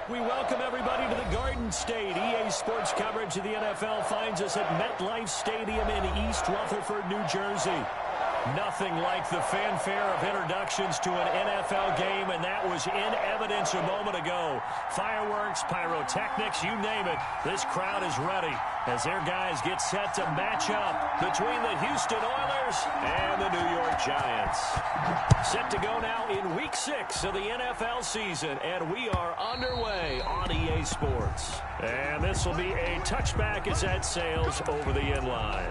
We welcome everybody to the Garden State. EA Sports coverage of the NFL finds us at MetLife Stadium in East Rutherford, New Jersey. Nothing like the fanfare of introductions to an NFL game, and that was in evidence a moment ago. Fireworks, pyrotechnics, you name it. This crowd is ready as their guys get set to match up between the Houston Oilers and the New York Giants. Set to go now in Week 6 of the NFL season, and we are underway on EA Sports. And this will be a touchback as that sails over the end line.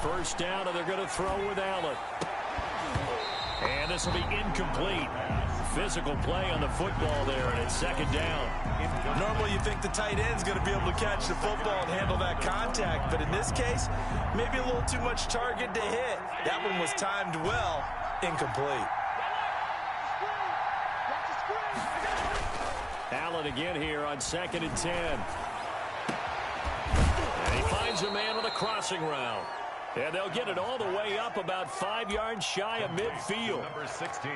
First down, and they're going to throw with Allen. And this will be incomplete. Physical play on the football there, and it's second down. Normally you think the tight end's going to be able to catch the football and handle that contact, but in this case, maybe a little too much target to hit. That one was timed well, incomplete. Allen again here on 2nd and 10. And he finds a man with a crossing route. And they'll get it all the way up about 5 yards shy of midfield.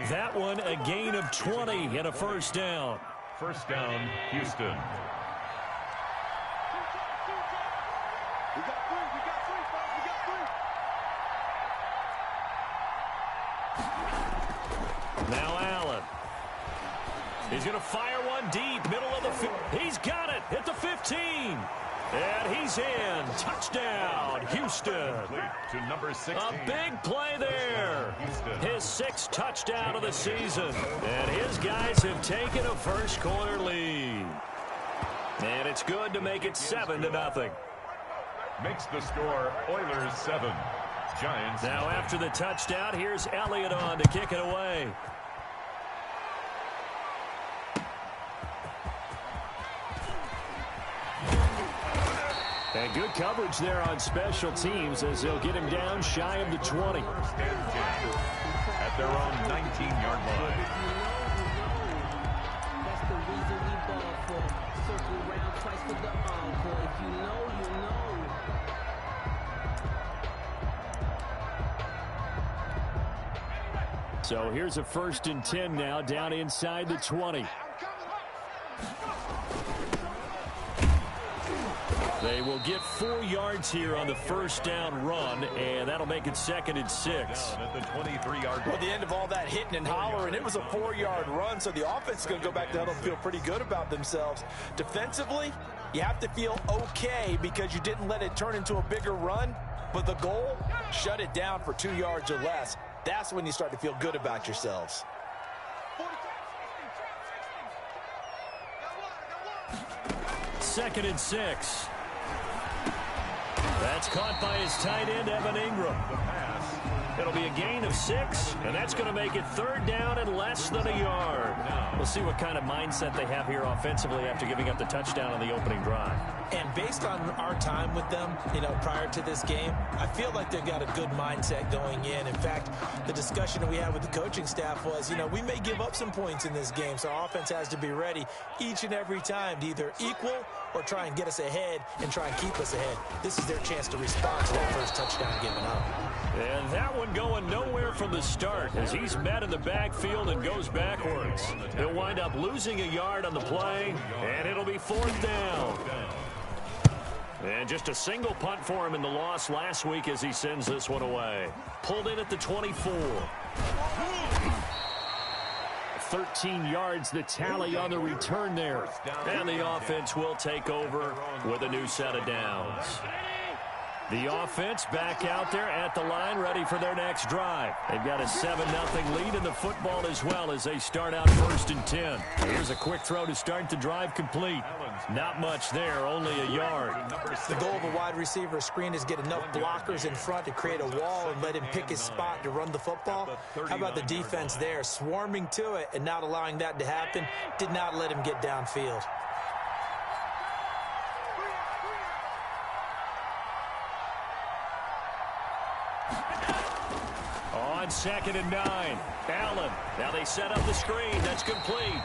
That one a gain of 20 and a first down. First down, Houston. Now Allen. He's going to fire one deep, middle of the field. He's got it at the 15. And he's in. Touchdown, Houston. To number 16. A big play there. His 6th touchdown of the season. And his guys have taken a first quarter lead. And it's good to make it 7-0. Makes the score Oilers 7. Giants. Now after the touchdown, here's Elliott on to kick it away. And good coverage there on special teams as they'll get him down shy of the 20. At their own 19-yard line. That's the reason we ball for. Circle around twice for the encore. If you know, you know. So here's a 1st and 10 now down inside the 20. They will get 4 yards here on the first down run, and that'll make it 2nd and 6. At the 23-yard Well, at the end of all that hitting and hollering, it was a 4-yard run, so the offense is going to go back to huddle and feel pretty good about themselves. Defensively, you have to feel okay because you didn't let it turn into a bigger run, but the goal, shut it down for 2 yards or less. That's when you start to feel good about yourselves. 2nd and 6. That's caught by his tight end, Evan Ingram. It'll be a gain of 6, and that's going to make it 3rd down and less than a yard. We'll see what kind of mindset they have here offensively after giving up the touchdown on the opening drive. And based on our time with them, prior to this game, I feel like they've got a good mindset going in. In fact, the discussion that we had with the coaching staff was, we may give up some points in this game, so our offense has to be ready each and every time to either equal or try and get us ahead and try and keep us ahead. This is their chance to respond to that first touchdown given up. And that one going nowhere from the start as he's met in the backfield and goes backwards. He'll wind up losing a yard on the play, and it'll be 4th down. And just a single punt for him in the loss last week as he sends this one away. Pulled in at the 24. 13 yards the tally on the return there. And the offense will take over with a new set of downs. The offense back out there at the line, ready for their next drive. They've got a 7-0 lead in the football as well as they start out 1st and 10. Here's a quick throw to start the drive complete. Not much there, only a yard. The goal of a wide receiver screen is get enough blockers in front to create a wall and let him pick his spot to run the football. How about the defense there, swarming to it and not allowing that to happen? Did not let him get downfield. on 2nd and 9. Allen. Now they set up the screen. That's complete.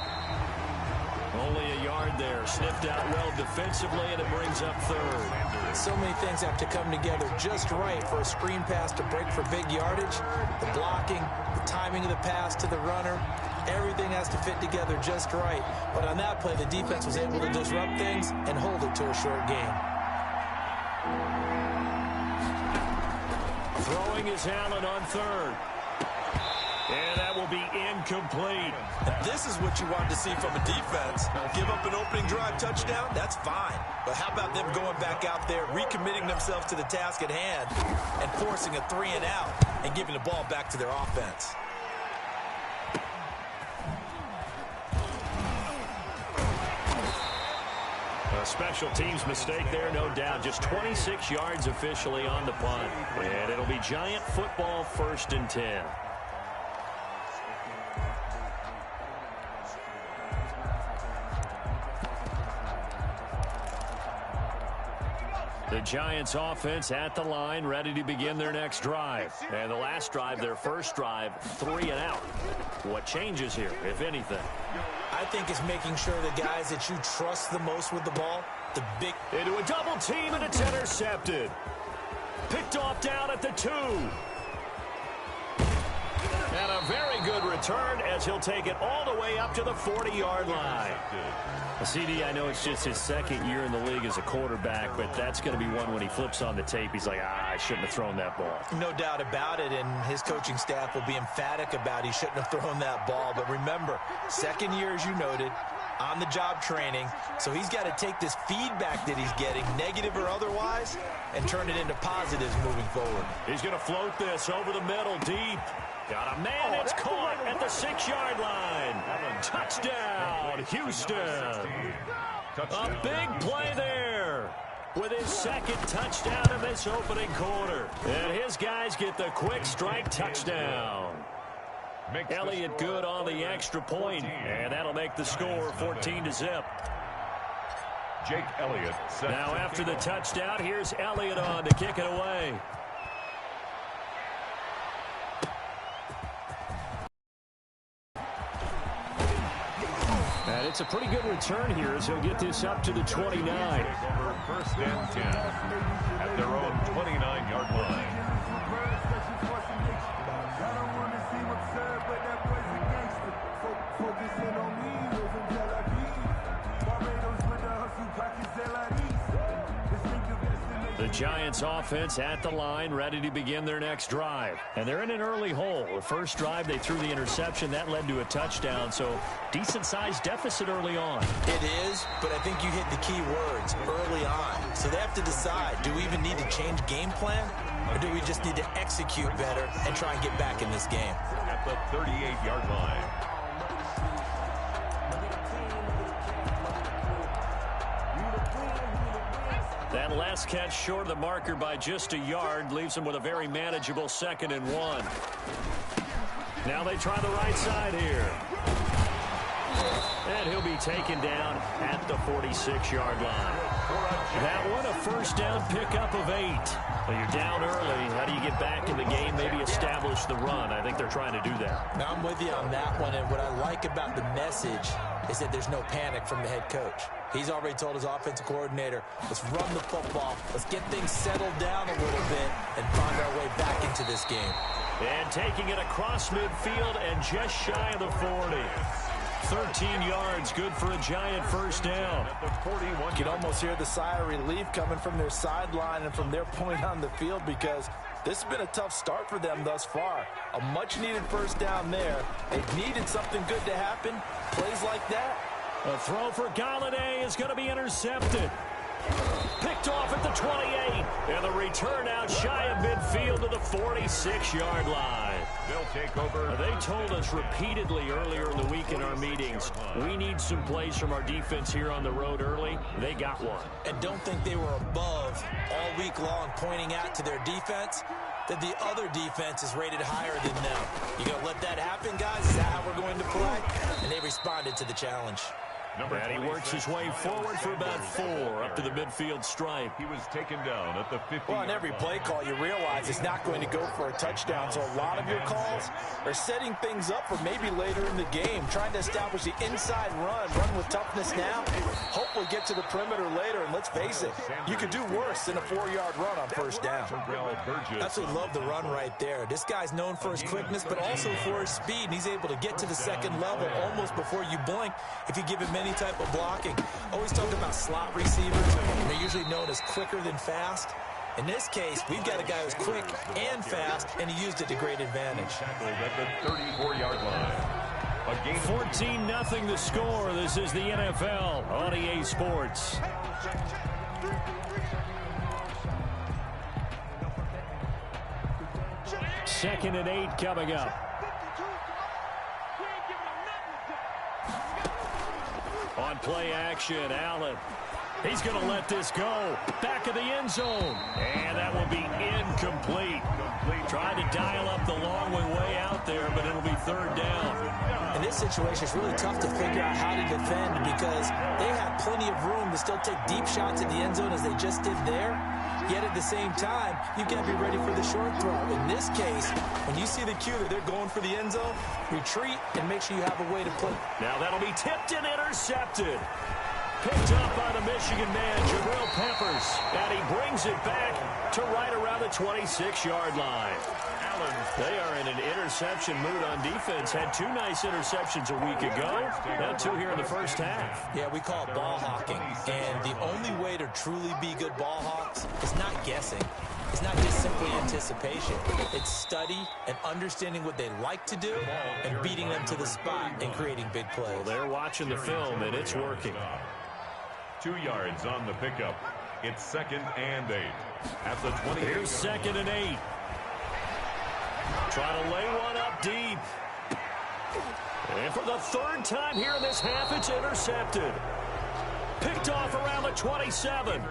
Only a yard there. Sniffed out well defensively, and it brings up 3rd. So many things have to come together just right for a screen pass to break for big yardage. The blocking, the timing of the pass to the runner, everything has to fit together just right. But on that play, the defense was able to disrupt things and hold it to a short gain. Throwing is Allen on 3rd. And that will be incomplete. This is what you wanted to see from a defense. Give up an opening drive touchdown, that's fine. But how about them going back out there, recommitting themselves to the task at hand, and forcing a 3-and-out and giving the ball back to their offense. A special teams mistake there, no doubt. Just 26 yards officially on the punt. And it'll be Giant football, 1st and 10. The Giants offense at the line, ready to begin their next drive. And the last drive, their first drive, 3-and-out. What changes here, if anything? I think it's making sure the guys that you trust the most with the ball, the big... Into a double team, and it's intercepted. Picked off down at the 2. And a very good return as he'll take it all the way up to the 40-yard line. CD, I know it's just his 2nd year in the league as a quarterback, but that's going to be one when he flips on the tape. He's like, I shouldn't have thrown that ball. No doubt about it, and his coaching staff will be emphatic about he shouldn't have thrown that ball. But remember, 2nd year, as you noted, on-the-job training, so he's got to take this feedback that he's getting, negative or otherwise, and turn it into positives moving forward. He's going to float this over the middle, deep. Got a man, it's caught at the 6-yard line. Touchdown, Houston. A big play there with his 2nd touchdown of this opening quarter. And his guys get the quick strike touchdown. Elliott good on the extra point, and that'll make the score 14-0. Jake Elliott. Now after the touchdown, here's Elliott on to kick it away. And it's a pretty good return here as he'll get this up to the 29. 1st and 10 at their own 29-yard line. The Giants offense at the line, ready to begin their next drive. And they're in an early hole. The first drive, they threw the interception. That led to a touchdown, so decent-sized deficit early on. It is, but I think you hit the key words, early on. So they have to decide, do we even need to change game plan, or do we just need to execute better and try and get back in this game? At the 38-yard line. That last catch short of the marker by just a yard leaves him with a very manageable 2nd and 1. Now they try the right side here. And he'll be taken down at the 46-yard line. That one, a first down pickup of 8. Well, you're down early. How do you get back in the game, maybe establish the run? I think they're trying to do that. Now I'm with you on that one, and what I like about the message is that there's no panic from the head coach. He's already told his offensive coordinator, let's run the football, let's get things settled down a little bit, and find our way back into this game. And taking it across midfield and just shy of the 40. 13 yards, good for a Giant first down. You can almost hear the sigh of relief coming from their sideline and from their point on the field, because this has been a tough start for them thus far. A much-needed first down there. They needed something good to happen. Plays like that. A throw for Galladay is going to be intercepted. Picked off at the 28. And the return out shy of midfield to the 46-yard line. They'll take over. They told us repeatedly earlier in the week in our meetings, we need some plays from our defense here on the road early. They got one. And don't think they were above all week long pointing out to their defense that the other defense is rated higher than them. You going to let that happen, guys? Is that how we're going to play? And they responded to the challenge. And he works his way forward for about 4 up to the midfield stripe. He was taken down at the 50. Well, on every play call, you realize it's not going to go for a touchdown. So a lot of your calls are setting things up for maybe later in the game, trying to establish the inside run with toughness now. Hopefully get to the perimeter later. And let's face it, you could do worse than a 4-yard run on first down. Absolutely love the run right there. This guy's known for his quickness, but also for his speed. And he's able to get to the second level almost before you blink if you give him any type of blocking. Always talk about slot receivers, and they're usually known as quicker than fast. In this case, we've got a guy who's quick and fast, and he used it to great advantage. At the 34-yard line. 14-0 the score. This is the NFL on EA Sports. Second and 8 coming up. On play action, Allen. He's going to let this go. Back of the end zone. And that will be incomplete. Trying to dial up the long way out there, but it'll be third down. In this situation, it's really tough to figure out how to defend because they have plenty of room to still take deep shots at the end zone as they just did there. Yet at the same time, you've got to be ready for the short throw. In this case, when you see the cue that they're going for the end zone, retreat and make sure you have a way to play. Now that'll be tipped and intercepted. Picked up by the Michigan man, Jabril Peppers. And he brings it back to right around the 26-yard line. They are in an interception mood on defense. Had 2 nice interceptions a week ago. Now 2 here in the first half. Yeah, we call it ball hawking. And the only way to truly be good ball hawks is not guessing. It's not just simply anticipation. It's study and understanding what they like to do and beating them to the spot and creating big plays. Well, they're watching the film, and it's working. 2 yards on the pickup. It's 2nd and 8. At the 20. Here's 2nd and 8. Try to lay one up deep. And for the 3rd time here in this half, it's intercepted. Picked off around the 27.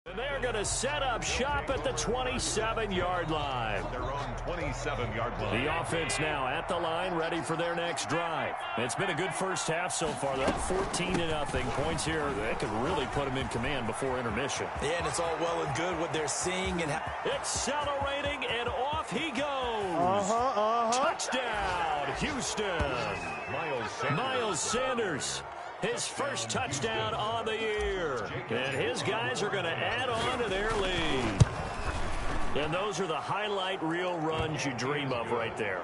And they're going to set up shop at the 27-yard line. Their own 27-yard line. The offense now at the line, ready for their next drive. It's been a good first half so far. They're up 14-0. Points here, they could really put them in command before intermission. Yeah, and it's all well and good what they're seeing. And accelerating, and off he goes. Touchdown, Houston. Miles Sanders. His first touchdown on the year. And his guys are going to add on to their lead. And those are the highlight reel runs you dream of right there.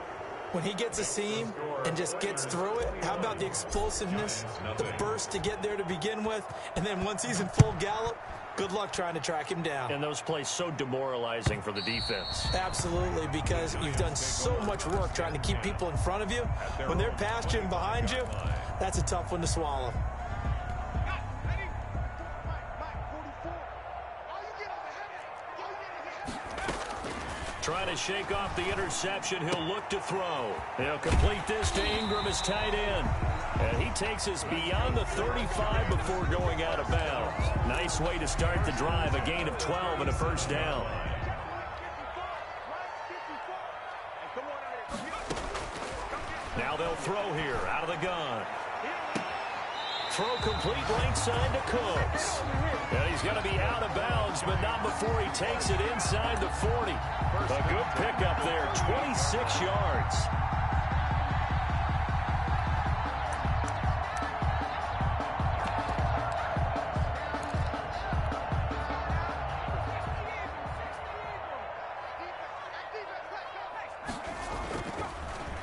When he gets a seam and just gets through it, how about the explosiveness, the burst to get there to begin with, and then once he's in full gallop, good luck trying to track him down. And those plays so demoralizing for the defense. Absolutely, because you've done so much work trying to keep people in front of you. When they're past you and behind you, that's a tough one to swallow. Trying to shake off the interception. He'll look to throw. He'll complete this to Ingram as tight end. And he takes us beyond the 35 before going out of bounds. Nice way to start the drive. A gain of 12 and a first down. Now they'll throw here out of the gun. Throw complete right side to Cooks. And he's going to be out of bounds, but not before he takes it inside the 40. A good pickup there, 26 yards.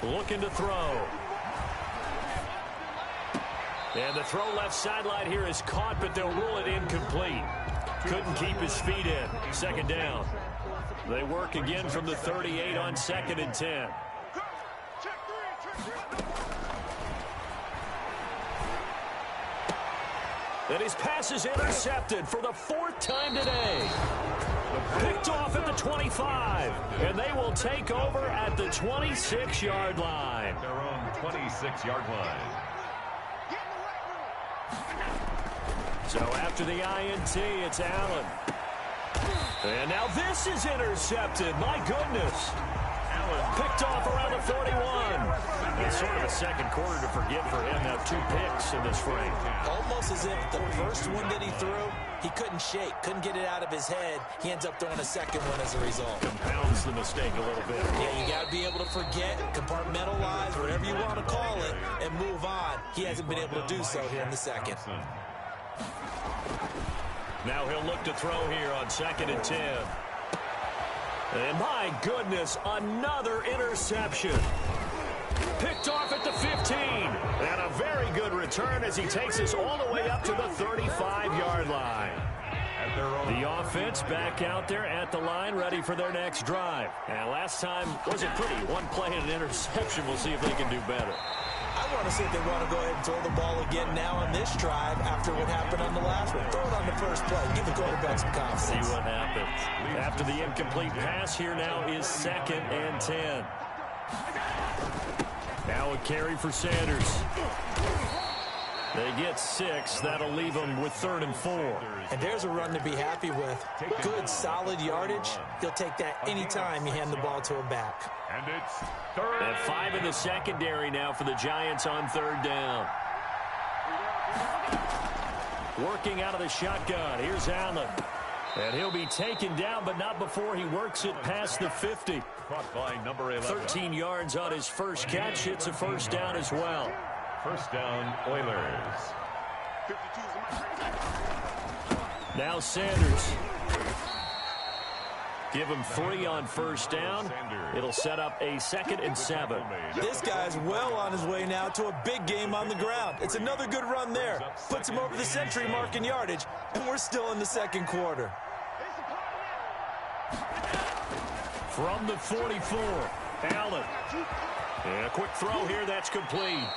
Looking to throw. And the throw left sideline here is caught, but they'll rule it incomplete. Couldn't keep his feet in. Second down. They work again from the 38 on 2nd and 10. And his pass is intercepted for the 4th time today. Picked off at the 25. And they will take over at the 26-yard line. Their own 26-yard line. So after the INT, it's Allen. And now this is intercepted. My goodness. Allen picked off around the 41. It's sort of a second quarter to forget for him. Now 2 picks in this frame. Almost as if the first one that he threw, he couldn't shake, couldn't get it out of his head. He ends up throwing a second one as a result. Compounds the mistake a little bit. Yeah, you got to be able to forget, compartmentalize, whatever you want to call it, and move on. He hasn't been able to do so here in the second. Now he'll look to throw here on 2nd and 10. And my goodness, another interception. Picked off at the 15. And a very good return as he takes us all the way up to the 35-yard line. The offense back out there at the line, ready for their next drive. And last time wasn't pretty. 1 play and an interception. We'll see if they can do better. I want to see if they want to go ahead and throw the ball again now on this drive after what happened on the last one. Throw it on the first play. Give the quarterback some confidence. See what happens. After the incomplete pass, here now is 2nd and 10. Now a carry for Sanders. They get 6. That'll leave them with 3rd and 4. And there's a run to be happy with. Good, solid yardage. He'll take that anytime you hand the ball to a back. And it's 3rd. And 5 in the secondary now for the Giants on 3rd down. Working out of the shotgun. Here's Allen. And he'll be taken down, but not before he works it past the 50. Caught by number 11. 13 yards on his first catch. It's a 1st down as well. 1st down, Oilers. Now Sanders. Give him 3 on 1st down. It'll set up a 2nd and 7. This guy's well on his way now to a big game on the ground. It's another good run there. Puts him over the century mark in yardage, and we're still in the second quarter. From the 44, Allen. And a quick throw here, that's complete.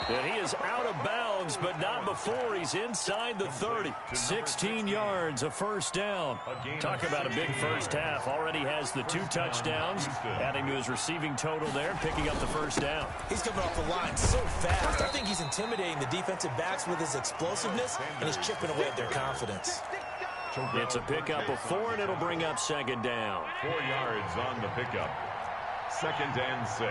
And he is out of bounds, but not before he's inside the 30. 16 yards, a 1st down. Talk about a big first half. Already has the 2 touchdowns, adding to his receiving total there, picking up the 1st down. He's coming off the line so fast. I think he's intimidating the defensive backs with his explosiveness, and he's chipping away at their confidence. It's a pickup of 4, and it'll bring up 2nd down. 4 yards on the pickup. 2nd and 6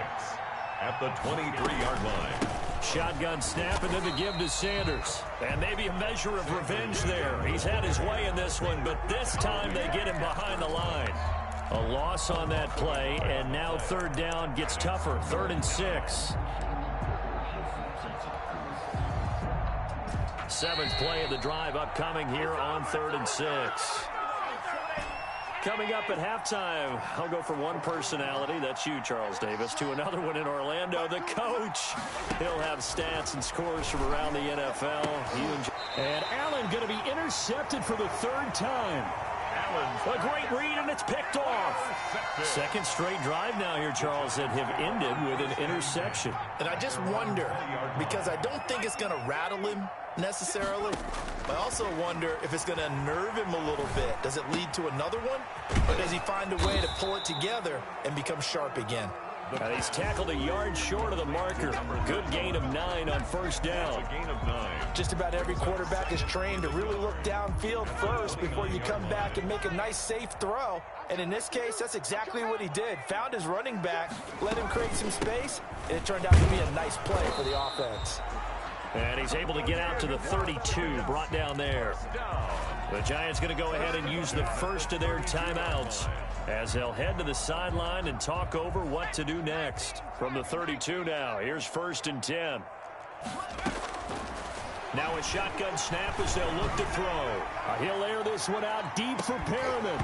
at the 23-yard line. Shotgun snap, and then the give to Sanders. And maybe a measure of revenge there. He's had his way in this one, but this time they get him behind the line. A loss on that play, and now 3rd down gets tougher. 3rd and 6. 7th play of the drive upcoming here on 3rd and 6. Coming up at halftime, I'll go from one personality, that's you, Charles Davis, to another one in Orlando, the coach. He'll have stats and scores from around the NFL. And Allen going to be intercepted for the 3rd time. A great read, and it's picked off. 2nd straight drive now here, Charles, that have ended with an interception. And I just wonder, because I don't think it's going to rattle him necessarily, but I also wonder if it's going to unnerve him a little bit. Does it lead to another one, or does he find a way to pull it together and become sharp again? And he's tackled a yard short of the marker. Good gain of 9 on 1st down. A gain of 9. Just about every quarterback is trained to really look downfield first before you come back and make a nice, safe throw. And in this case, that's exactly what he did. Found his running back, let him create some space, and it turned out to be a nice play for the offense. And he's able to get out to the 32, brought down there. The Giants going to go ahead and use the first of their timeouts as they'll head to the sideline and talk over what to do next. From the 32 now, here's 1st and 10. Now a shotgun snap as they'll look to throw. He'll air this one out deep for Perriman.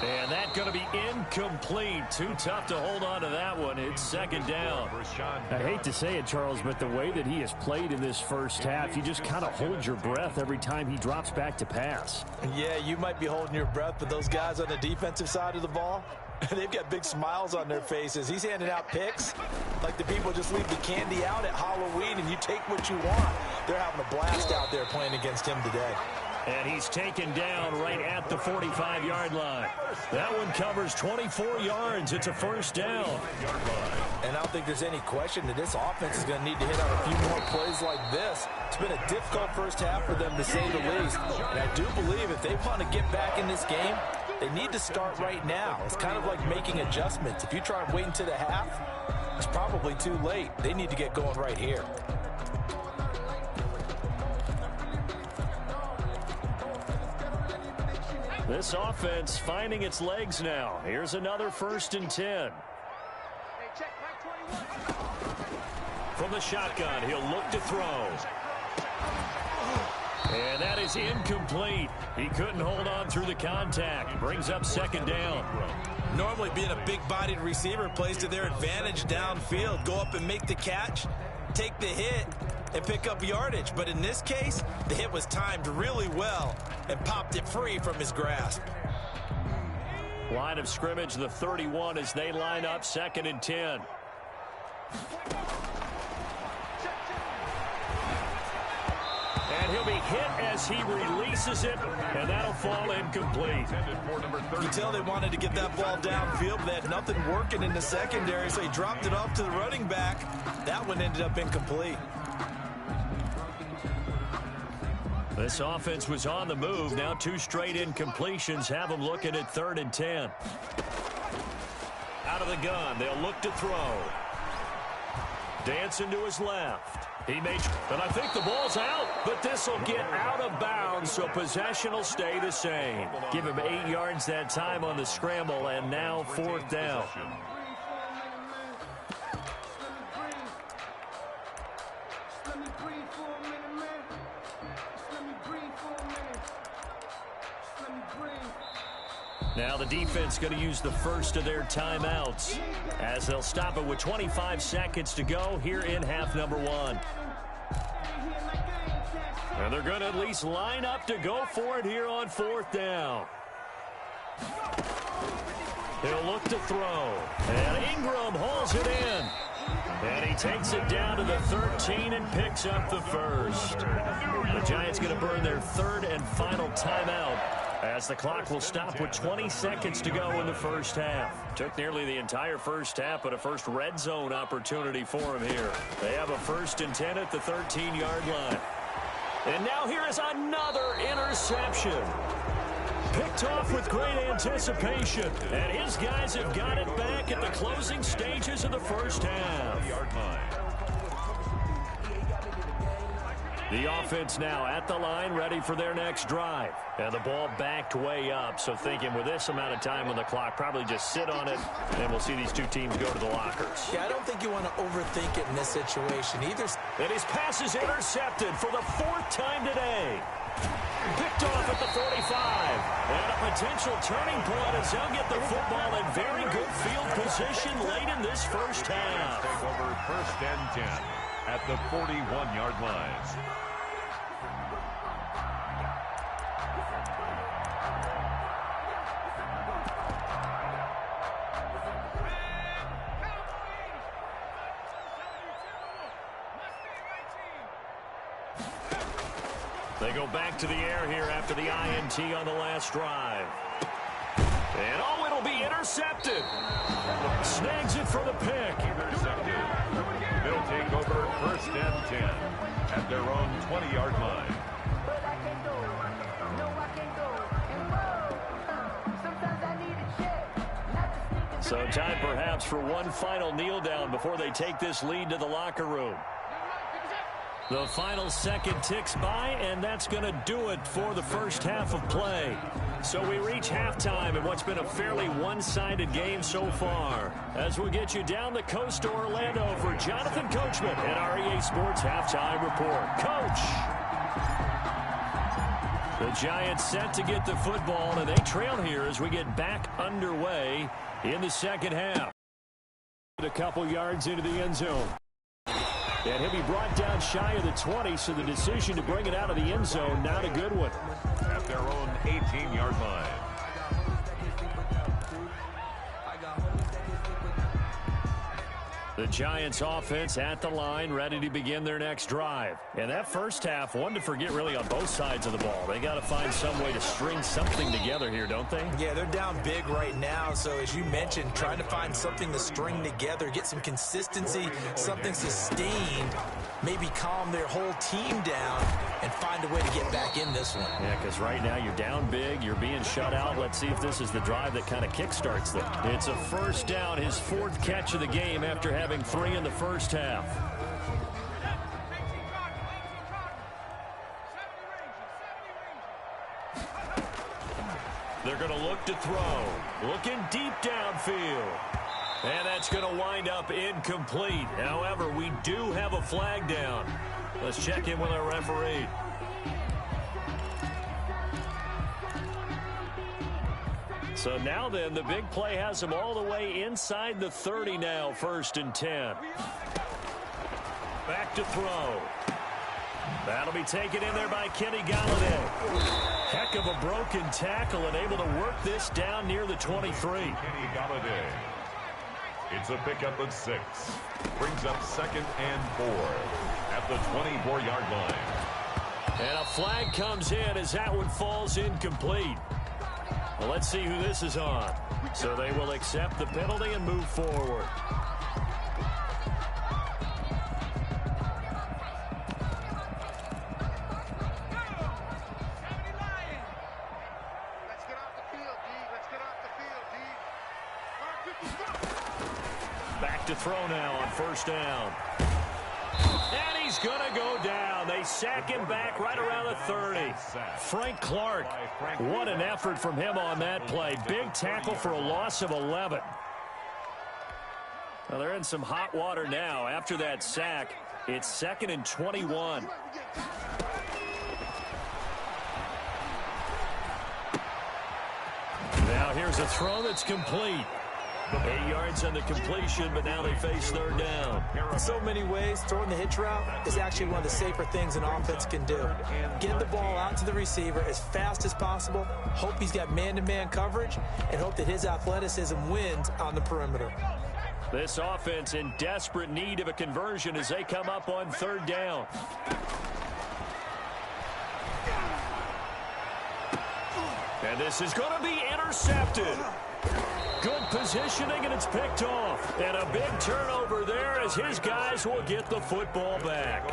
And that's going to be incomplete. Too tough to hold on to that one. It's 2nd down. I hate to say it, Charles, but the way that he has played in this first half, you just kind of hold your breath every time he drops back to pass. Yeah, you might be holding your breath, but those guys on the defensive side of the ball, they've got big smiles on their faces. He's handing out picks like the people just leave the candy out at Halloween and you take what you want. they're having a blast out there playing against him today. And he's taken down right at the 45-yard line. That one covers 24 yards. It's a first down. And I don't think there's any question that this offense is going to need to hit on a few more plays like this. It's been a difficult first half for them, to say the least. And I do believe if they want to get back in this game, they need to start right now. It's kind of like making adjustments. If you try and wait until the half, it's probably too late. They need to get going right here. This offense finding its legs now. Here's another 1st and 10. From the shotgun, he'll look to throw. And that is incomplete. He couldn't hold on through the contact. Brings up 2nd down. Normally being a big-bodied receiver plays to their advantage downfield. Go up and make the catch, take the hit, and pick up yardage. But in this case, the hit was timed really well and popped it free from his grasp. Line of scrimmage, the 31, as they line up 2nd and 10. And he'll be hit as he releases it, and that'll fall incomplete. You can tell they wanted to get that ball downfield, but they had nothing working in the secondary, so he dropped it off to the running back. That one ended up incomplete. This offense was on the move. Now 2 straight incompletions have them looking at 3rd and 10. Out of the gun, they'll look to throw. Dancing to his left. He made, and I think the ball's out, but this will get out of bounds, so possession will stay the same. Give him 8 yards that time on the scramble, and now 4th down. Now the defense going to use the first of their timeouts as they'll stop it with 25 seconds to go here in half number 1. And they're going to at least line up to go for it here on 4th down. He'll look to throw. And Ingram hauls it in. And he takes it down to the 13 and picks up the first. The Giants going to burn their 3rd and final timeout as the clock will stop with 20 seconds to go in the first half. Took nearly the entire first half, but a first red zone opportunity for him here. They have a 1st and 10 at the 13-yard line. And now here is another interception. Picked off with great anticipation. And his guys have got it back at the closing stages of the first half. The offense now at the line, ready for their next drive. And the ball backed way up, so thinking with this amount of time on the clock, probably just sit on it, and we'll see these 2 teams go to the lockers. Yeah, I don't think you want to overthink it in this situation either. And his pass is intercepted for the 4th time today. Picked off at the 45. And a potential turning point as they'll get the football in very good field position late in this first half. Take over 1st and 10 at the 41-yard line. They go back to the air here after the INT on the last drive. And oh, it'll be intercepted. Snags it for the pick. Intercepted. They'll take over 1st and 10 at their own 20-yard line. So time perhaps for one final kneel down before they take this lead to the locker room. The final second ticks by, and that's going to do it for the first half of play. So we reach halftime in what's been a fairly one-sided game so far. As we get you down the coast to Orlando for Jonathan Coachman and our EA Sports Halftime Report. Coach! The Giants set to get the football, and they trail here as we get back underway in the second half. A couple yards into the end zone. And he'll be brought down shy of the 20, so the decision to bring it out of the end zone, not a good one. At their own 18-yard line. The Giants offense at the line, ready to begin their next drive. And that first half, one to forget really on both sides of the ball. They got to find some way to string something together here, don't they? Yeah, they're down big right now. So as you mentioned, trying to find something to string together, get some consistency, something sustained, maybe calm their whole team down and find a way to get back in this one. Yeah, because right now you're down big, you're being shut out. Let's see if this is the drive that kind of kickstarts them. It's a first down, his fourth catch of the game after having 3 in the first half. They're going to look to throw. Looking deep downfield. And that's going to wind up incomplete. However, we do have a flag down. Let's check in with our referee. So now then, the big play has them all the way inside the 30 now, 1st and 10. Back to throw. That'll be taken in there by Kenny Galladay. Heck of a broken tackle and able to work this down near the 23. Kenny Galladay. It's a pickup of 6. Brings up 2nd and 4 at the 24-yard line. And a flag comes in as that one falls incomplete. Well, let's see who this is on. So they will accept the penalty and move forward. Back to throw now on 1st down. And he's going to go down. They sack him back right around the 30. Frank Clark, what an effort from him on that play. Big tackle for a loss of 11. Well, they're in some hot water now. After that sack, it's 2nd and 21. Now here's a throw that's complete. 8 yards on the completion, but now they face 3rd down. In so many ways, throwing the hitch route is actually one of the safer things an offense can do. Get the ball out to the receiver as fast as possible, hope he's got man-to-man coverage, and hope that his athleticism wins on the perimeter. This offense in desperate need of a conversion as they come up on 3rd down. And this is going to be intercepted. Good positioning, and it's picked off. And a big turnover there as his guys will get the football back.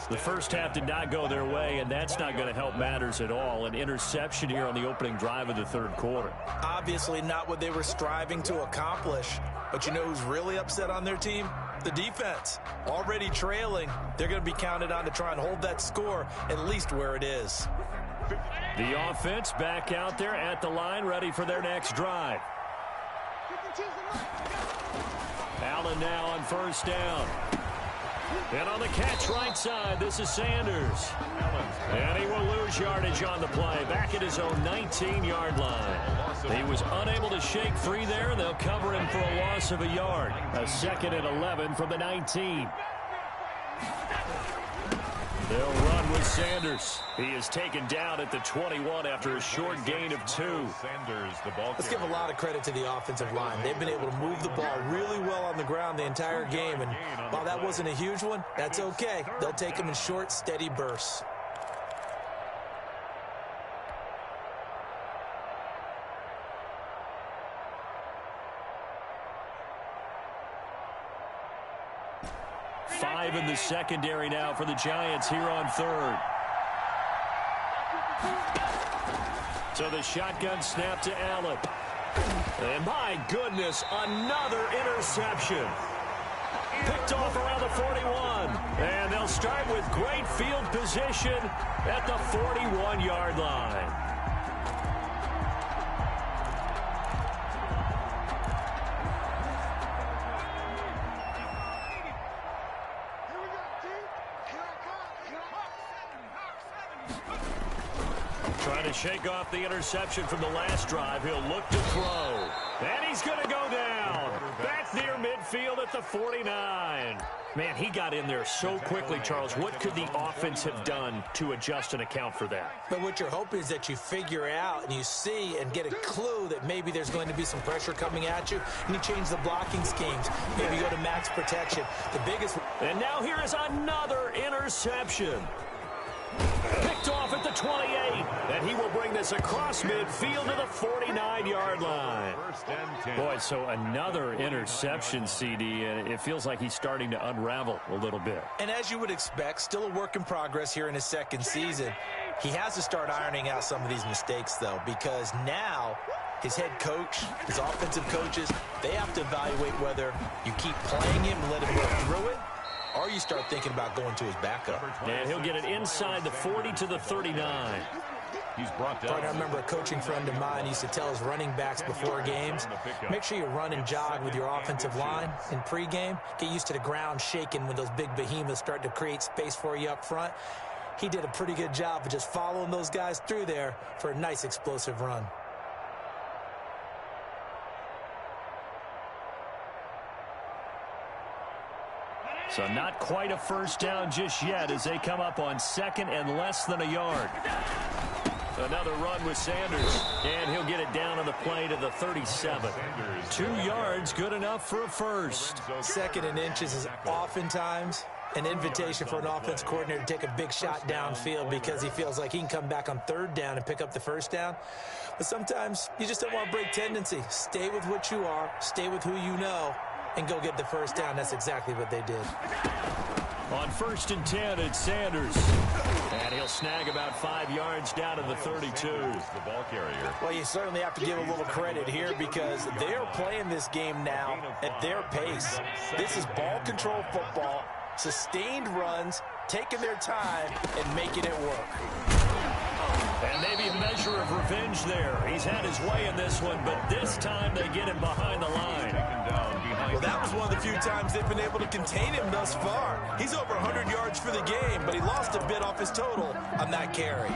The first half did not go their way, and that's not going to help matters at all. An interception here on the opening drive of the 3rd quarter. Obviously not what they were striving to accomplish. But you know who's really upset on their team? The defense. Already trailing, they're going to be counted on to try and hold that score at least where it is. The offense back out there at the line, ready for their next drive. Allen now on 1st down. And on the catch right side, this is Sanders. And he will lose yardage on the play, back at his own 19-yard line. He was unable to shake free there, and they'll cover him for a loss of a yard. A 2nd and 11 from the 19. They'll run with Sanders. He is taken down at the 21 after a short gain of 2. Sanders, the ball. Let's give a lot of credit to the offensive line. They've been able to move the ball really well on the ground the entire game. And while that wasn't a huge one, that's okay. They'll take them in short, steady bursts. In the secondary now for the Giants here on 3rd. So the shotgun snap to Allen. And my goodness, another interception. Picked off around the 41. And they'll start with great field position at the 41-yard line. Trying to shake off the interception from the last drive. He'll look to throw. And he's going to go down. Back near midfield. midfield at the 49. Man, he got in there so quickly, Charles. What could the offense have done to adjust and account for that? But what you're hoping is that you figure out and you see and get a clue that maybe there's going to be some pressure coming at you, and you change the blocking schemes. Maybe go to max protection. The biggest... And now here is another interception. Picked off at the 28, and he will bring this across midfield to the 49-yard line. Boy, so another interception, CD, and it feels like he's starting to unravel a little bit. And as you would expect, still a work in progress here in his second season. He has to start ironing out some of these mistakes, though, because now his head coach, his offensive coaches, they have to evaluate whether you keep playing him and let him work through it, or you start thinking about going to his backup. And he'll get it inside the 40 to the 39. He's brought down. I remember a coaching friend of mine used to tell his running backs before games, make sure you run and jog with your offensive line in pregame. Get used to the ground shaking when those big behemoths start to create space for you up front. He did a pretty good job of just following those guys through there for a nice explosive run. So not quite a first down just yet as they come up on second and less than a yard. Another run with Sanders, and he'll get it down on the play to the 37. 2 yards, good enough for a first. Second and inches is oftentimes an invitation for an offense coordinator to take a big shot downfield because he feels like he can come back on third down and pick up the first down. But sometimes you just don't want to break tendency. Stay with what you are, stay with who you know, and go get the first down. That's exactly what they did. On 1st and 10, it's Sanders. And he'll snag about 5 yards down to the 32. The ball carrier. Well, you certainly have to give a little credit here because they're playing this game now at their pace. This is ball control football, sustained runs, taking their time, and making it work. And maybe a measure of revenge there. He's had his way in this one, but this time they get him behind the line. Well, that was one of the few times they've been able to contain him thus far. He's over 100 yards for the game, but he lost a bit off his total on that carry.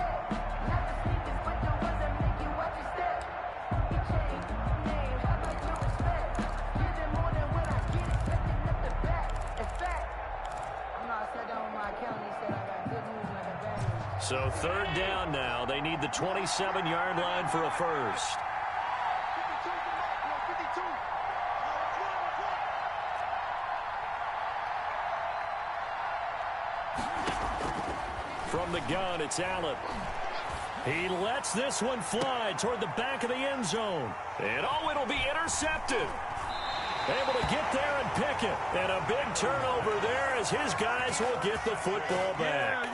So 3rd down now. They need the 27-yard line for a first. From the gun, it's Allen. He lets this one fly toward the back of the end zone. And oh, it'll be intercepted. Able to get there and pick it. And a big turnover there as his guys will get the football back.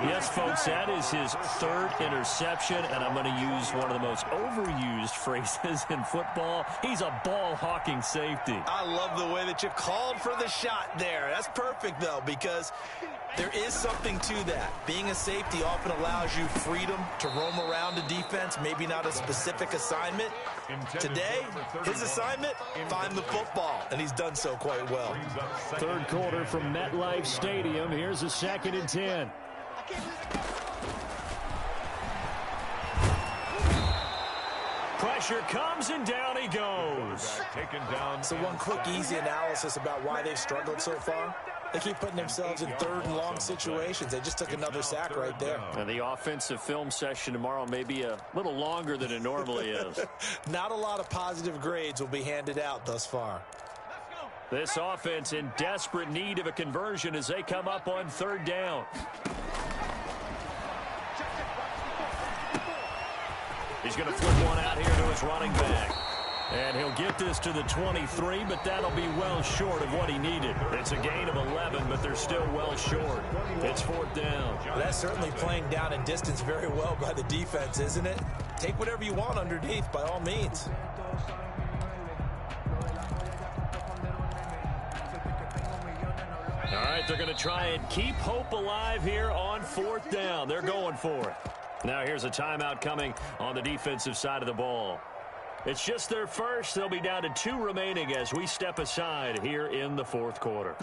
Yes, folks, that is his 3rd interception, and I'm going to use one of the most overused phrases in football. He's a ball-hawking safety. I love the way that you called for the shot there. That's perfect, though, because there is something to that. Being a safety often allows you freedom to roam around a defense, maybe not a specific assignment. Today, his assignment, find the football, and he's done so quite well. 3rd quarter from MetLife Stadium. Here's a 2nd and 10. Pressure comes, and down he goes. Taken down. So one quick, easy analysis about why they've struggled so far. They keep putting themselves in 3rd and long situations. They just took another sack right there. And the offensive film session tomorrow may be a little longer than it normally is. Not a lot of positive grades will be handed out thus far. This offense in desperate need of a conversion as they come up on 3rd down. He's going to flip one out here to his running back. And he'll get this to the 23, but that'll be well short of what he needed. It's a gain of 11, but they're still well short. It's 4th down. Well, that's certainly playing down in distance very well by the defense, isn't it? Take whatever you want underneath, by all means. All right, they're going to try and keep hope alive here on 4th down. They're going for it. Now here's a timeout coming on the defensive side of the ball. It's just their first. They'll be down to 2 remaining as we step aside here in the 4th quarter.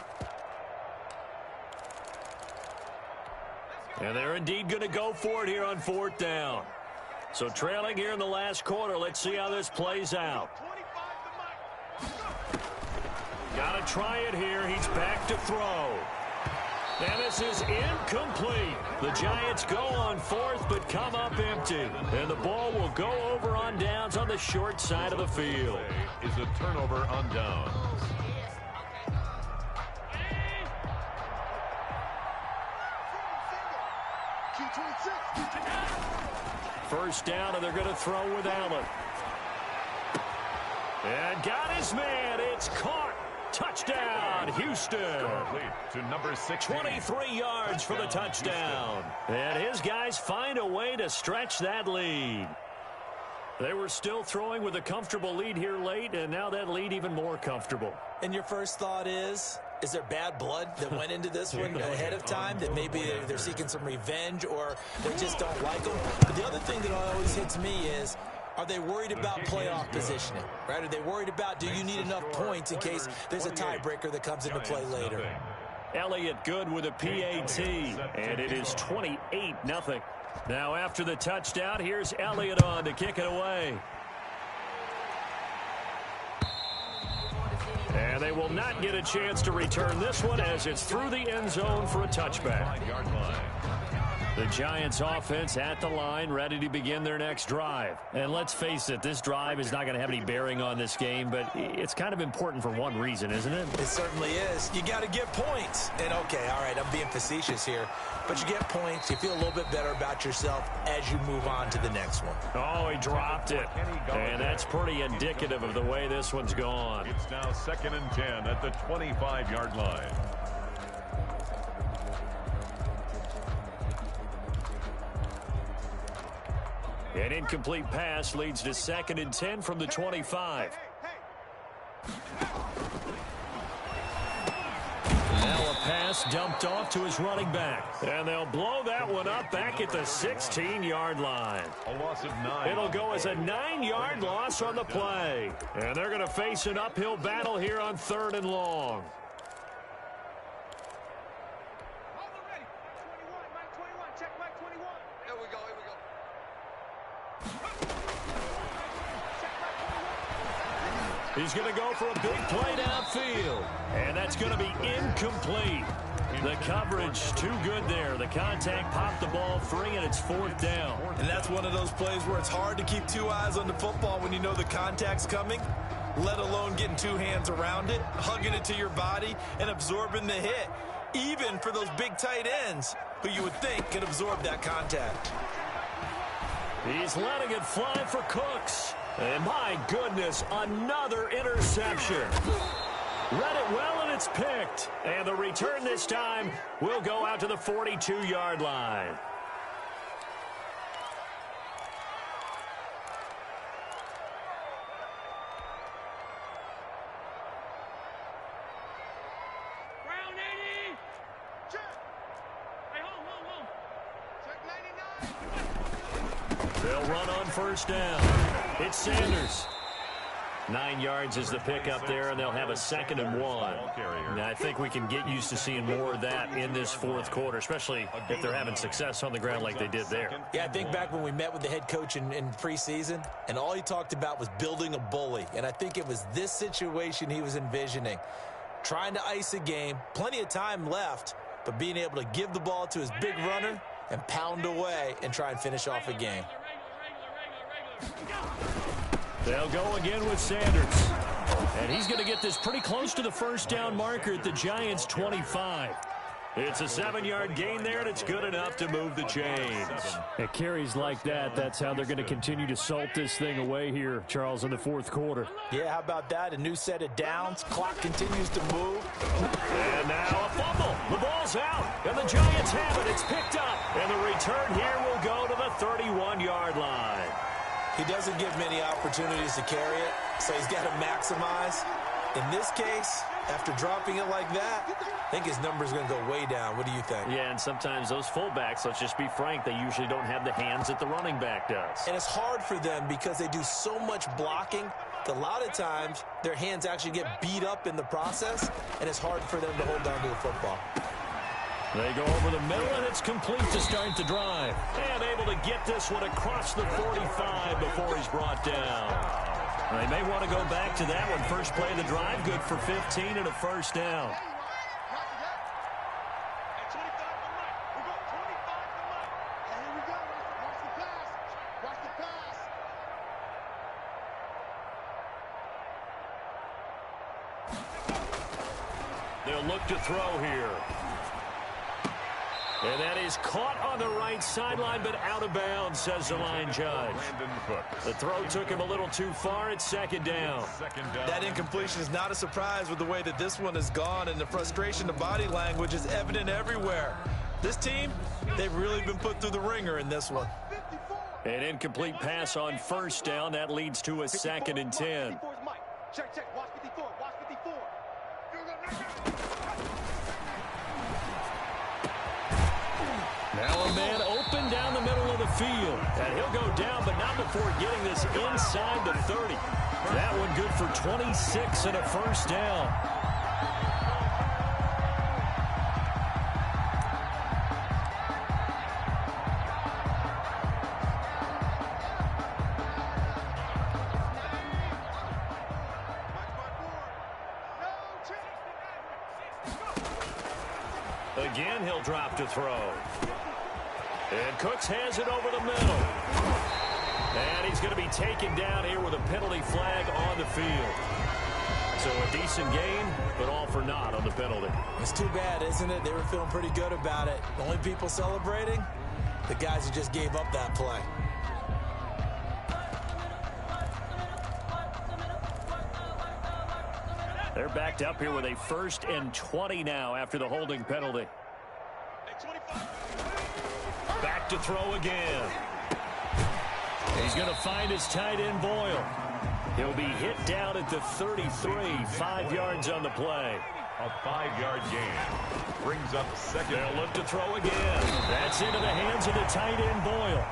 And they're indeed going to go for it here on 4th down. So trailing here in the last quarter, let's see how this plays out. Gotta try it here. He's back to throw. And this is incomplete. The Giants go on fourth, but come up empty. And the ball will go over on downs on the short side of the field. Is a turnover on downs. First down, and they're going to throw with Allen. And got his man. It's caught. Touchdown, Houston. To number 16. 23 yards for the touchdown. And his guys find a way to stretch that lead. They were still throwing with a comfortable lead here late, and now that lead even more comfortable. And your first thought is there bad blood that went into this one ahead of time, that maybe they're seeking some revenge or they just don't like them? But the other thing that always hits me is, are they worried about playoff positioning, right? Are they worried about, do you need enough points in case there's a tiebreaker that comes into play later? Elliott good with a PAT, and it is 28-0. Now after the touchdown, here's Elliott on to kick it away. And they will not get a chance to return this one as it's through the end zone for a touchback. The Giants offense at the line, ready to begin their next drive. And let's face it, this drive is not going to have any bearing on this game, but it's kind of important for one reason, isn't it? It certainly is. You got to get points. And okay, all right, I'm being facetious here, but you get points, you feel a little bit better about yourself as you move on to the next one. Oh, he dropped it. And that's pretty indicative of the way this one's gone. It's now 2nd and 10 at the 25-yard line. An incomplete pass leads to 2nd and 10 from the 25. Now a pass dumped off to his running back. And they'll blow that one up back at the 16-yard line. A loss of 9. It'll go as a 9-yard loss on the play. And they're going to face an uphill battle here on 3rd and long. He's going to go for a big play downfield. And that's going to be incomplete. The coverage too good there. The contact popped the ball free, and it's 4th down. And that's one of those plays where it's hard to keep two eyes on the football when you know the contact's coming, let alone getting two hands around it, hugging it to your body, and absorbing the hit, even for those big tight ends who you would think could absorb that contact. He's letting it fly for Cooks. And my goodness, another interception. Read it well, and it's picked. And the return this time will go out to the 42-yard line. Round 80. Check. Hey, home. Check 99. They'll run on first down. It's Sanders. 9 yards is the pickup there, and they'll have a 2nd and 1. Now, I think we can get used to seeing more of that in this 4th quarter, especially if they're having success on the ground like they did there. Yeah, I think back when we met with the head coach in preseason, and all he talked about was building a bully. And I think it was this situation he was envisioning. Trying to ice a game, plenty of time left, but being able to give the ball to his big runner and pound away and try and finish off a game. They'll go again with Sanders. And he's going to get this pretty close to the first down marker at the Giants' 25. It's a 7-yard gain there, and it's good enough to move the chains. At carries like that, that's how they're going to continue to salt this thing away here, Charles, in the 4th quarter. Yeah, how about that? A new set of downs. Clock continues to move. And now a fumble. The ball's out, and the Giants have it. It's picked up, and the return here will go to the 31-yard line. He doesn't give many opportunities to carry it, so he's got to maximize. In this case, after dropping it like that, I think his number's going to go way down. What do you think? Yeah, and sometimes those fullbacks, let's just be frank, they usually don't have the hands that the running back does. And it's hard for them because they do so much blocking that a lot of times their hands actually get beat up in the process, and it's hard for them to hold on to the football. They go over the middle, and it's complete to start the drive. And able to get this one across the 45 before he's brought down. They may want to go back to that one. First play of the drive, good for 15 and a first down. They'll look to throw here. And that is caught on the right sideline, but out of bounds, says the line judge. The throw took him a little too far. It's second down. That incompletion is not a surprise with the way that this one has gone, and the frustration, the body language is evident everywhere. This team, they've really been put through the ringer in this one. An incomplete pass on first down. That leads to a 2nd and 10. Check. Watch 54. Watch 54. Now a man open down the middle of the field. And he'll go down, but not before getting this inside the 30. That one good for 26 and a first down. Again, he'll drop to throw. And Cooks has it over the middle. And he's going to be taken down here with a penalty flag on the field. So a decent game, but all for naught on the penalty. It's too bad, isn't it? They were feeling pretty good about it. The only people celebrating, the guys who just gave up that play. They're backed up here with a 1st and 20 now after the holding penalty. Back to throw again. He's going to find his tight end, Boyle. He'll be hit down at the 33, 5 yards on the play. A 5-yard gain. Brings up second. They'll look to throw again. That's into the hands of the tight end, Boyle.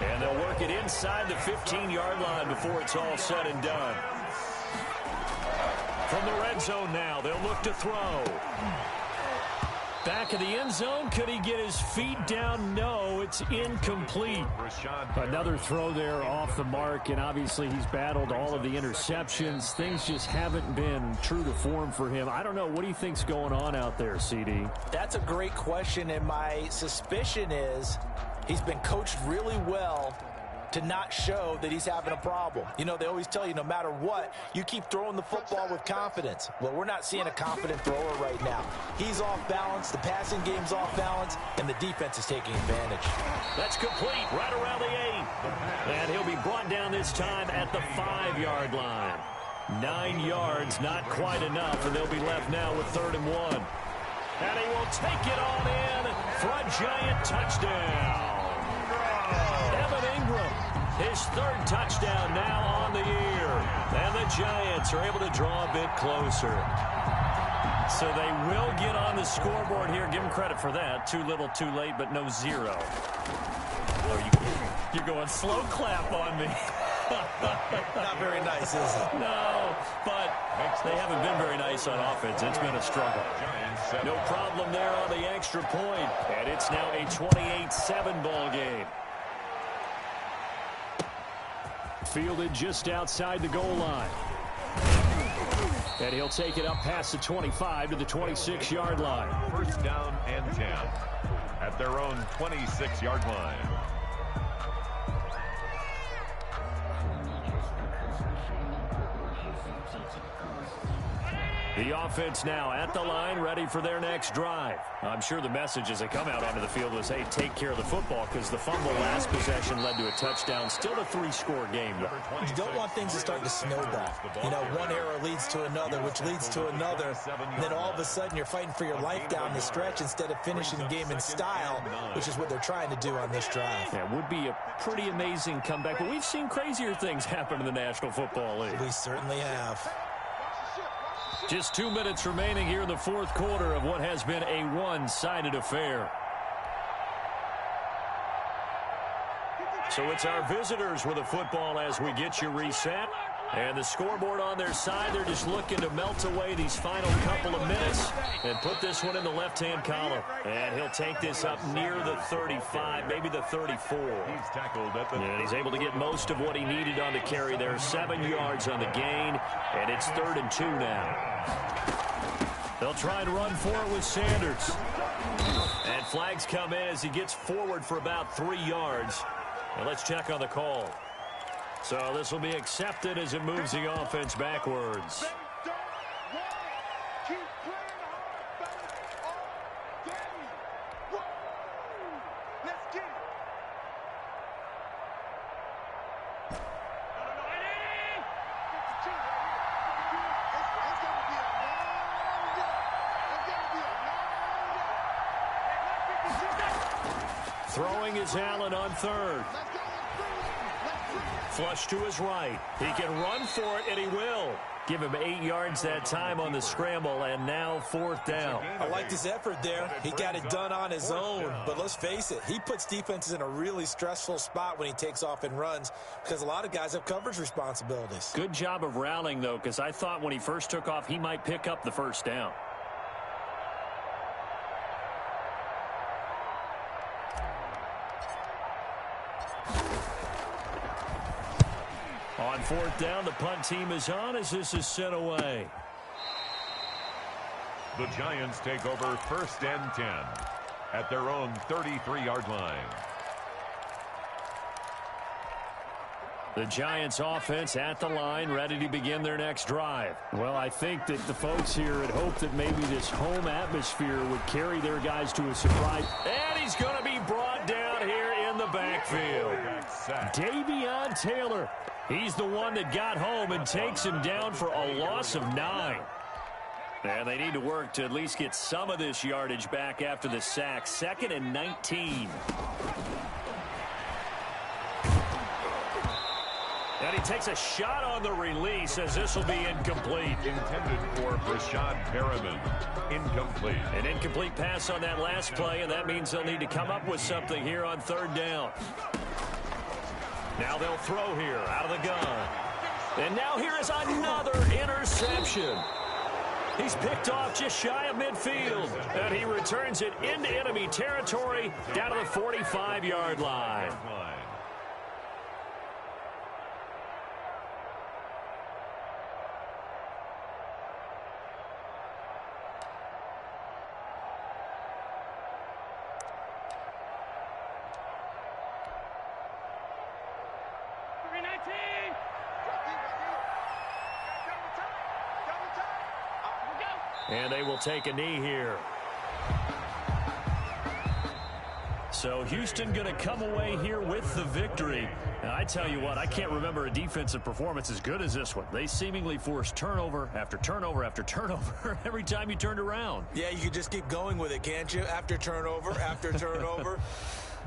And they'll work it inside the 15-yard line before it's all said and done. From the red zone now, they'll look to throw. Back of the end zone. Could he get his feet down? No, it's incomplete. Another throw there off the mark, and obviously he's battled all of the interceptions. Things just haven't been true to form for him. I don't know. What do you think's going on out there, CD? That's a great question, and my suspicion is he's been coached really well to not show that he's having a problem. You know, they always tell you no matter what, you keep throwing the football with confidence. Well, we're not seeing a confident thrower right now. He's off balance, the passing game's off balance, and the defense is taking advantage. That's complete right around the 8. And he'll be brought down this time at the 5-yard line. 9 yards, not quite enough, and they'll be left now with 3rd and 1. And he will take it on in for a Giant touchdown. Evan Ingram, his 3rd touchdown now on the year. And the Giants are able to draw a bit closer. So they will get on the scoreboard here. Give them credit for that. Too little, too late, but no 0. Oh, you're going slow clap on me. Not very nice, is it? No, but they haven't been very nice on offense. It's been a struggle. No problem there on the extra point. And it's now a 28-7 ball game. Fielded just outside the goal line. And he'll take it up past the 25 to the 26-yard line. 1st down and 10 at their own 26-yard line. The offense now at the line, ready for their next drive. I'm sure the message as they come out onto the field was, hey, take care of the football, because the fumble last possession led to a touchdown. Still a 3-score game, though. You don't want things to start to snowball. You know, one error leads to another, which leads to another. And then all of a sudden you're fighting for your life down the stretch instead of finishing the game in style, which is what they're trying to do on this drive. Yeah, it would be a pretty amazing comeback, but we've seen crazier things happen in the National Football League. We certainly have. Just 2 minutes remaining here in the 4th quarter of what has been a one-sided affair. So it's our visitors with the football as we get you reset. And the scoreboard on their side, they're just looking to melt away these final couple of minutes and put this one in the left-hand column. And he'll take this up near the 35, maybe the 34. He's tackled at the... And he's able to get most of what he needed on the carry there. 7 yards on the gain, and it's 3rd and 2 now. They'll try and run for it with Sanders. And flags come in as he gets forward for about 3 yards. And let's check on the call. So this will be accepted as it moves the offense backwards. Throwing is Allen on 3rd. Flush to his right. He can run for it, and he will. Give him 8 yards that time on the scramble, and now 4th down. I liked his effort there. He got it done on his own. But let's face it, he puts defenses in a really stressful spot when he takes off and runs because a lot of guys have coverage responsibilities. Good job of rallying, though, because I thought when he first took off, he might pick up the 1st down. On 4th down, the punt team is on as this is sent away. The Giants take over 1st and 10 at their own 33-yard line. The Giants offense at the line, ready to begin their next drive. Well, I think that the folks here had hoped that maybe this home atmosphere would carry their guys to a surprise. And he's going to be brought down here in the backfield. Davion Taylor. He's the one that got home and takes him down for a loss of 9. And they need to work to at least get some of this yardage back after the sack. 2nd and 19. And he takes a shot on the release as this will be incomplete. Intended for Rashad Perriman. Incomplete. An incomplete pass on that last play, and that means they'll need to come up with something here on 3rd down. Now they'll throw here out of the gun. And now here is another interception. He's picked off just shy of midfield. And he returns it into enemy territory down to the 45-yard line. And they will take a knee here. So Houston going to come away here with the victory. Now, I tell you what, I can't remember a defensive performance as good as this one. They seemingly forced turnover after turnover after turnover every time you turned around. Yeah, you can just keep going with it, can't you? After turnover, after turnover.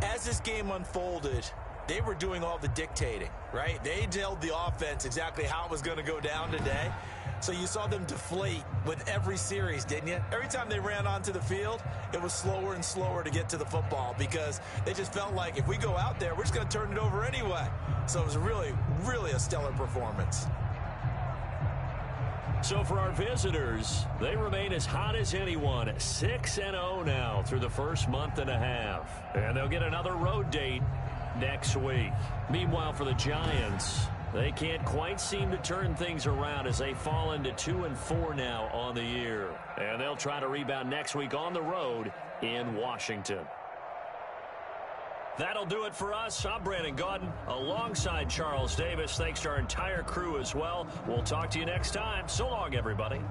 As this game unfolded, they were doing all the dictating, right? They told the offense exactly how it was going to go down today. So you saw them deflate with every series, didn't you? Every time they ran onto the field, it was slower and slower to get to the football because they just felt like if we go out there, we're just going to turn it over anyway. So it was really, really a stellar performance. So for our visitors, they remain as hot as anyone, 6-0 now through the first month and a half. And they'll get another road date next week. Meanwhile, for the Giants, they can't quite seem to turn things around as they fall into 2-4 now on the year. And they'll try to rebound next week on the road in Washington. That'll do it for us. I'm Brandon Gaudin alongside Charles Davis. Thanks to our entire crew as well. We'll talk to you next time. So long, everybody.